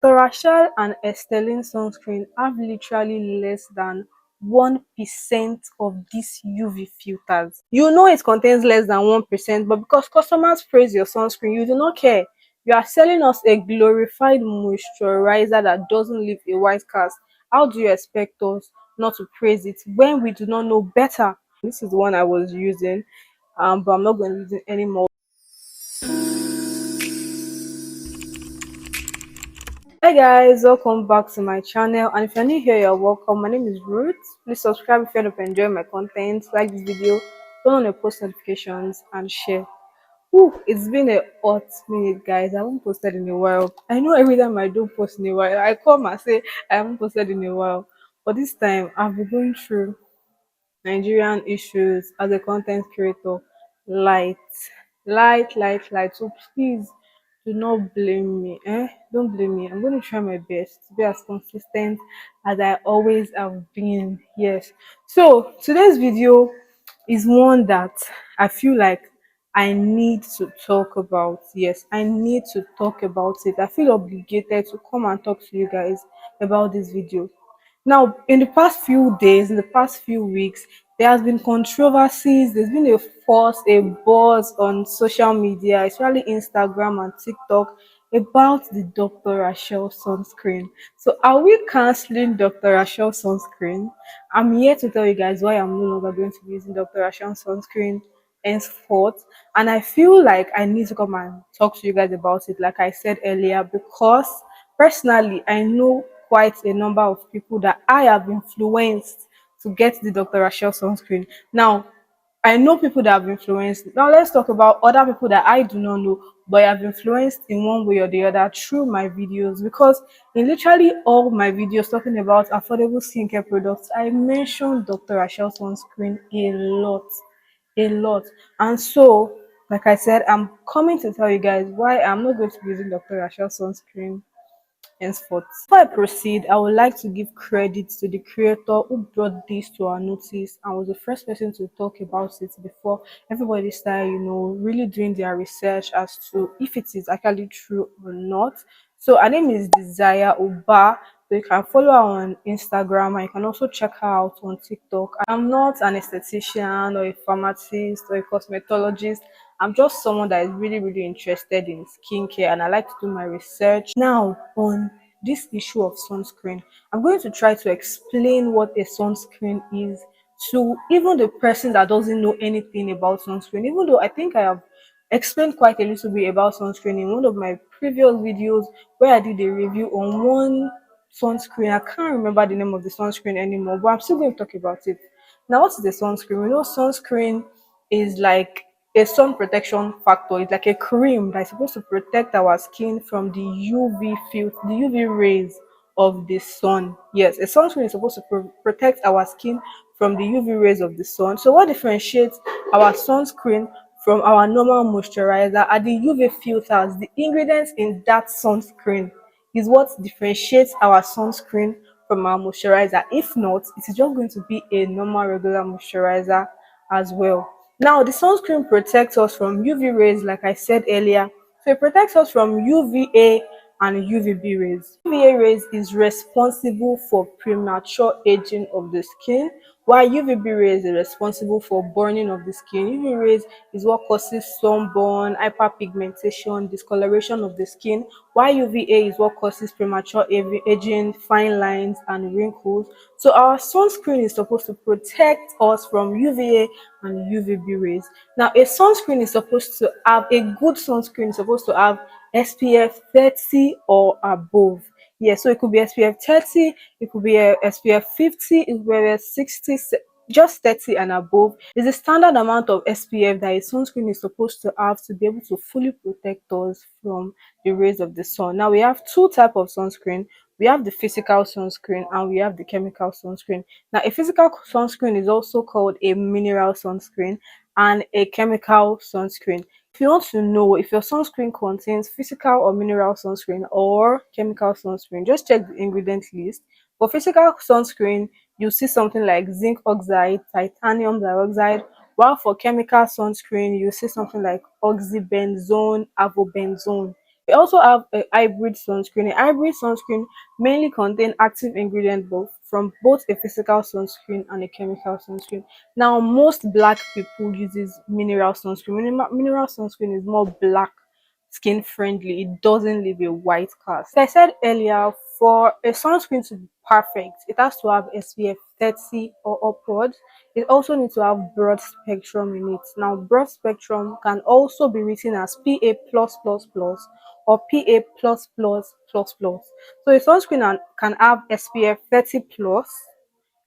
Dr. Rashel and Estelin sunscreen have literally less than 1% of these UV filters. You know it contains less than 1%, but because customers praise your sunscreen, you do not care. You are selling us a glorified moisturizer that doesn't leave a white cast. How do you expect us not to praise it when we do not know better? This is the one I was using, but I'm not going to use it anymore. Hi guys, welcome back to my channel, and if you're new here, you're welcome. My name is Ruth. Please subscribe if you end up enjoying my content, like this video, turn on your post notifications and share. It's been a hot minute guys. I haven't posted in a while. I know every time I don't post in a while, I come and say I haven't posted in a while, but this time I've been going through Nigerian issues as a content creator. Light, light. So please do not blame me. Don't blame me. I'm going to try my best to be as consistent as I always have been. Yes. So today's video is one that I feel like I need to talk about. Yes, I need to talk about it. I feel obligated to come and talk to you guys about this video. Now, in the past few days, in the past few weeks, there has been controversies. There's been a fuss, a buzz on social media, especially Instagram and TikTok, about the Dr. Rashel sunscreen. So, are we canceling Dr. Rashel sunscreen? I'm here to tell you guys why I'm no longer going to be using Dr. Rashel sunscreen henceforth. And I feel like I need to come and talk to you guys about it, like I said earlier, because personally, I know quite a number of people that I have influenced to get the Dr. Rashel sunscreen. Now, I know people that have influenced. Now, let's talk about other people that I do not know, but I have influenced in one way or the other through my videos. Because in literally all my videos talking about affordable skincare products, I mentioned Dr. Rashel sunscreen a lot. And so, like I said, I'm coming to tell you guys why I'm not going to be using Dr. Rashel sunscreen henceforth. Before I proceed, I would like to give credit to the creator who brought this to our notice and was the first person to talk about it before everybody started, really doing their research as to if it is actually true or not. So her name is Desire Oba. So you can follow her on Instagram and you can also check her out on TikTok. I'm not an esthetician or a pharmacist or a cosmetologist. I'm just someone that is really interested in skincare and I like to do my research. Now, on this issue of sunscreen, I'm going to try to explain what a sunscreen is to even the person that doesn't know anything about sunscreen, even though I think I have explained quite a little bit about sunscreen in one of my previous videos where I did a review on one sunscreen. I can't remember the name of the sunscreen anymore, but I'm still going to talk about it. Now, what is the sunscreen? We know sunscreen is like a sun protection factor. It's like a cream that's supposed to protect our skin from the the UV rays of the sun. Yes, a sunscreen is supposed to protect our skin from the UV rays of the sun. So, what differentiates our sunscreen from our normal moisturizer are the UV filters. The ingredients in that sunscreen is what differentiates our sunscreen from our moisturizer. If not, it is just going to be a normal regular moisturizer as well. Now, the sunscreen protects us from UV rays, like I said earlier. So it protects us from UVA and UVB rays. UVA rays is responsible for premature aging of the skin, while UVB rays is responsible for burning of the skin. UV rays is what causes sunburn, hyperpigmentation, discoloration of the skin, while UVA is what causes premature aging, fine lines, and wrinkles. So our sunscreen is supposed to protect us from UVA and UVB rays. Now, a good sunscreen is supposed to have SPF 30 or above. Yeah, so it could be SPF 30, it could be a SPF 50, it could be a 60, just 30 and above is the standard amount of SPF that a sunscreen is supposed to have to be able to fully protect us from the rays of the sun. Now, we have two types of sunscreen. We have the physical sunscreen and we have the chemical sunscreen. Now, a physical sunscreen is also called a mineral sunscreen and a chemical sunscreen. If you want to know if your sunscreen contains physical or mineral sunscreen or chemical sunscreen, just check the ingredient list. For physical sunscreen, you see something like zinc oxide, titanium dioxide, while for chemical sunscreen, you see something like oxybenzone, avobenzone. We also have a hybrid sunscreen. A hybrid sunscreen mainly contain active ingredient both from both a physical sunscreen and a chemical sunscreen. Now, most black people uses mineral sunscreen. Mineral sunscreen is more black skin friendly. It doesn't leave a white cast. Like I said earlier, for a sunscreen to be perfect, it has to have SPF 30 or upwards. It also needs to have broad spectrum in it. Now, broad spectrum can also be written as PA plus plus plus or PA plus plus plus plus. So a sunscreen can have SPF 30 plus,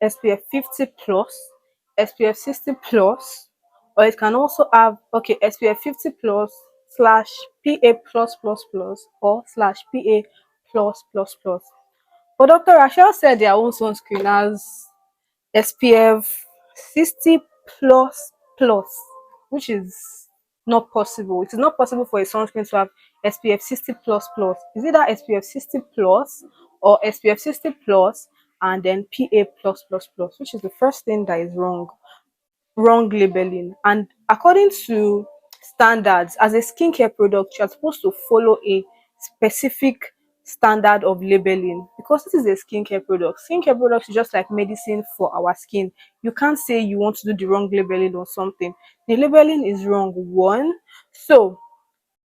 SPF 50 plus, SPF 60 plus, or it can also have SPF 50 plus slash PA plus plus plus or slash PA plus plus plus. But Dr. Rashel said their own sunscreen has SPF 60 plus plus, which is not possible. It is not possible for a sunscreen to have SPF 60 plus plus. Is it that SPF 60 plus or SPF 60 plus and then PA plus plus plus, which is the first thing that is wrong labeling. And according to standards, as a skincare product, you're supposed to follow a specific standard of labeling because this is a skincare product. Skincare products is just like medicine for our skin. You can't say you want to do the wrong labeling or something. The labeling is wrong, one. So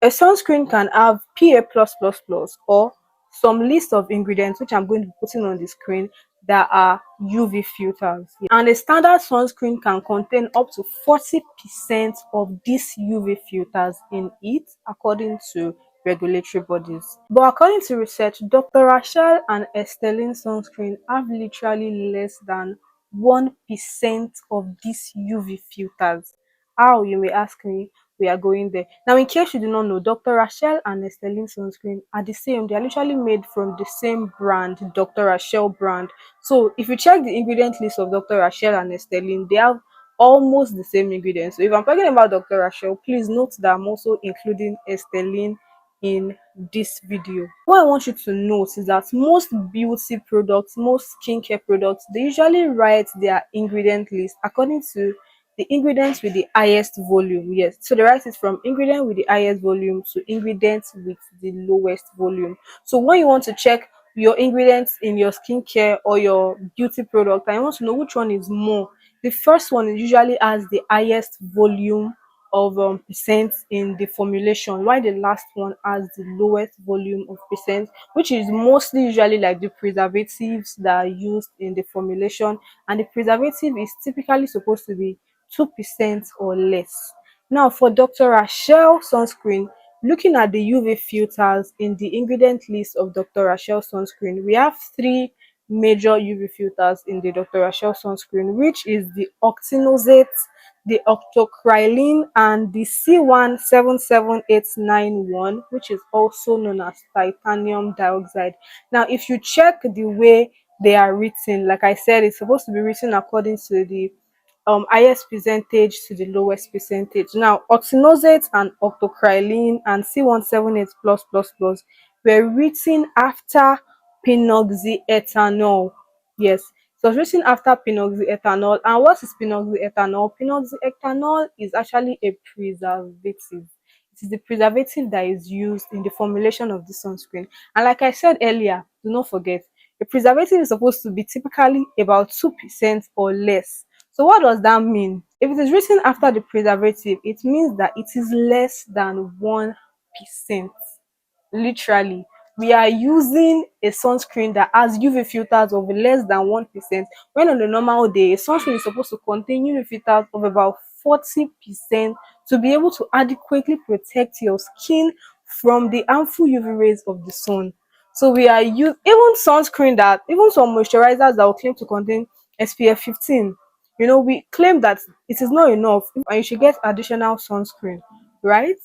a sunscreen can have PA plus plus plus or some list of ingredients which I'm going to be putting on the screen that are UV filters. And a standard sunscreen can contain up to 40% of these UV filters in it according to regulatory bodies. But according to research, Dr. Rashel and Estelin sunscreen have literally less than 1% of these UV filters. How, you may ask me? We are going there. Now, in case you do not know, Dr. Rashel and Estelin sunscreen are the same. They are literally made from the same brand, Dr. Rashel brand. So, if you check the ingredient list of Dr. Rashel and Estelin, they have almost the same ingredients. So, if I'm talking about Dr. Rashel, please note that I'm also including Estelin in this video. What I want you to note is that most beauty products, most skincare products, they usually write their ingredient list according to the ingredients with the highest volume. Yes, so they write it from ingredient with the highest volume to ingredients with the lowest volume. So when you want to check your ingredients in your skincare or your beauty product and you want to know which one is more, the first one usually has the highest volume of percent in the formulation, while the last one has the lowest volume of percent, which is mostly usually like the preservatives that are used in the formulation. And the preservative is typically supposed to be 2% or less. Now, for Dr. Rashel sunscreen, looking at the UV filters in the ingredient list of Dr. Rashel sunscreen, we have three major UV filters in the Dr. Rashel sunscreen, which is the octinoxate, the octocrylene, and the C177891, which is also known as titanium dioxide. Now, if you check the way they are written, like I said, it's supposed to be written according to the highest percentage to the lowest percentage. Now, octinoxate and octocrylene and C178 plus plus plus were written after phenoxyethanol. Yes, so it's written after phenoxyethanol. And what is phenoxyethanol? Phenoxyethanol is actually a preservative. It is the preservative that is used in the formulation of the sunscreen. And like I said earlier, do not forget, a preservative is supposed to be typically about 2% or less. So what does that mean? If it is written after the preservative, it means that it is less than 1%. Literally, we are using a sunscreen that has UV filters of less than 1%, when on a normal day, a sunscreen is supposed to contain UV filters of about 40% to be able to adequately protect your skin from the harmful UV rays of the sun. So we are using even sunscreen that, even some moisturizers that will claim to contain SPF 15. We claim that it is not enough and you should get additional sunscreen, right?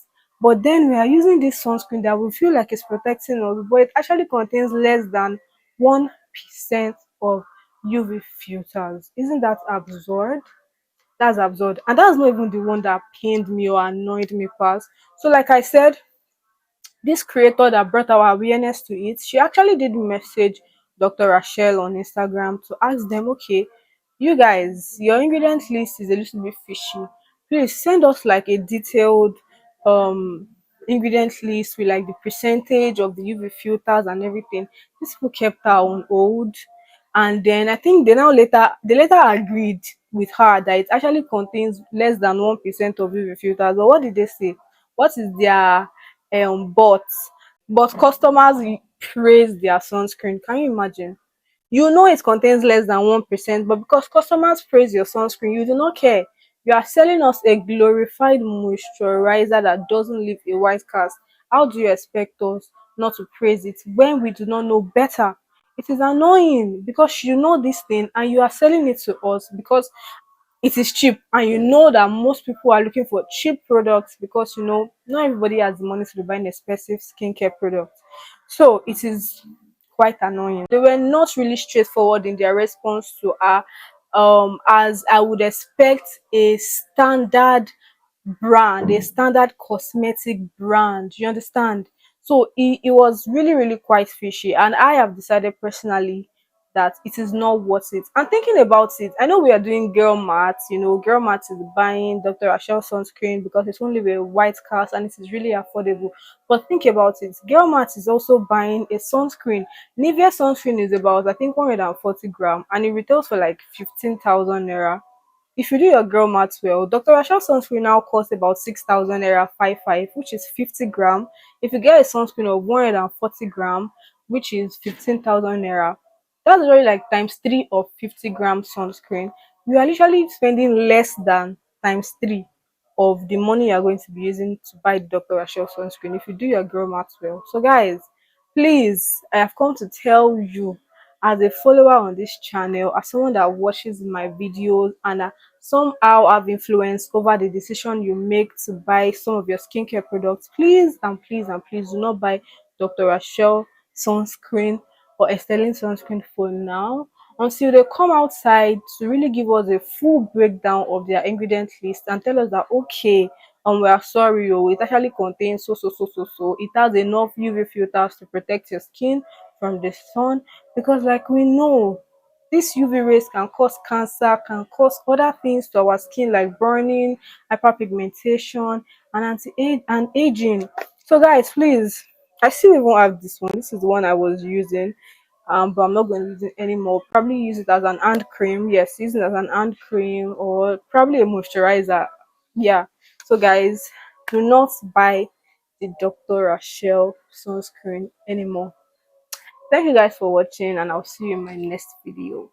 But then we are using this sunscreen that we feel like it's protecting us, but it actually contains less than 1% of UV filters. Isn't that absurd? That's absurd. And that's not even the one that pained me or annoyed me past. So, like I said, this creator that brought our awareness to it, she actually did message Dr. Rashel on Instagram to ask them, okay, you guys, your ingredient list is a little bit fishy. Please send us like a detailed um ingredient list with like the percentage of the UV filters and everything. These people kept her on hold, and then I think they later agreed with her that it actually contains less than 1% of UV filters. But what did they say? What is their but customers praise their sunscreen. Can you imagine? You know it contains less than 1%, but because customers praise your sunscreen, you do not care. You are selling us a glorified moisturizer that doesn't leave a white cast. How do you expect us not to praise it when we do not know better? It is annoying because you know this thing and you are selling it to us because it is cheap, and you know that most people are looking for cheap products because you know not everybody has the money to be buying expensive skincare products. So it is quite annoying. They were not really straightforward in their response to her, as I would expect a standard brand, a standard cosmetic brand. You understand? So it was really, really quite fishy. And I have decided personally that it is not worth it. And thinking about it, I know we are doing girl maths, you know, girl maths is buying Dr. Rashel sunscreen because it's only a white cast and it is really affordable. But think about it, girl maths is also buying a sunscreen. Nivea sunscreen is about I think 140 gram and it retails for like 15,000 naira. If you do your girl maths well, Dr. Rashel sunscreen now costs about 6,000 naira 55, which is 50 gram. If you get a sunscreen of 140 gram, which is 15,000 naira, that's already like times three of 50-gram sunscreen. You are literally spending less than times three of the money you're going to be using to buy Dr. Rashel sunscreen if you do your girl maths well. So guys, please, I have come to tell you as a follower on this channel, as someone that watches my videos and somehow have influence over the decision you make to buy some of your skincare products, please and please and please do not buy Dr. Rashel sunscreen or Estelin sunscreen for now until they come outside to really give us a full breakdown of their ingredient list and tell us that okay, we are sorry, oh, it actually contains so. It has enough UV filters to protect your skin from the sun because, like we know, these UV rays can cause cancer, can cause other things to our skin like burning, hyperpigmentation, and and aging. So, guys, please, I still even have this one. This is the one I was using, but I'm not going to use it anymore. Probably use it as an hand cream. Yes, use it as an hand cream or probably a moisturizer. Yeah. So, guys, do not buy the Dr. Rashel sunscreen anymore. Thank you guys for watching, and I'll see you in my next video.